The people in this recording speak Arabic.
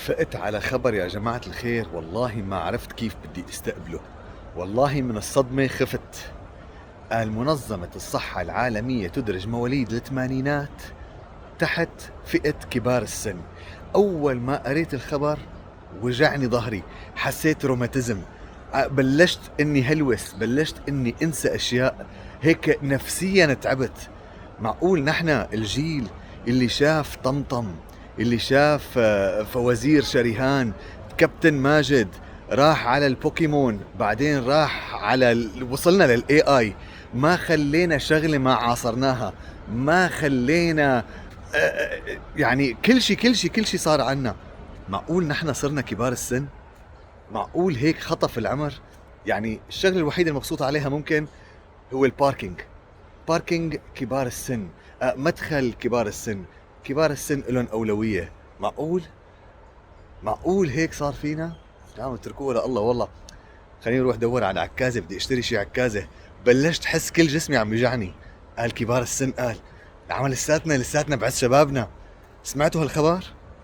فقت على خبر يا جماعة الخير، والله ما عرفت كيف بدي استقبله. والله من الصدمة خفت. قال منظمة الصحة العالمية تدرج مواليد الثمانينات تحت فئة كبار السن. أول ما قريت الخبر وجعني ظهري، حسيت روماتيزم، بلشت اني هلوس، بلشت اني انسى اشياء، هيك نفسيا تعبت. معقول نحن الجيل اللي شاف طمطم، اللي شاف فوازير شريهان، كابتن ماجد، راح على البوكيمون، بعدين راح على وصلنا للاي اي، ما خلينا شغلة ما عاصرناها، ما خلينا يعني كل شي صار عنا. معقول نحن صرنا كبار السن؟ معقول هيك خطف العمر؟ يعني الشغلة الوحيدة المبسوط عليها ممكن هو الباركينج، باركينج كبار السن، مدخل كبار السن، كبار السن لهم أولوية. معقول؟ معقول هيك صار فينا؟ نعم اتركوه لله والله. خليني اروح ادور على عكازة، بدي اشتري شي عكازة. بلشت حس كل جسمي عم يوجعني. قال كبار السن، قال العمل لساتنا بعز شبابنا. سمعتوا هالخبر؟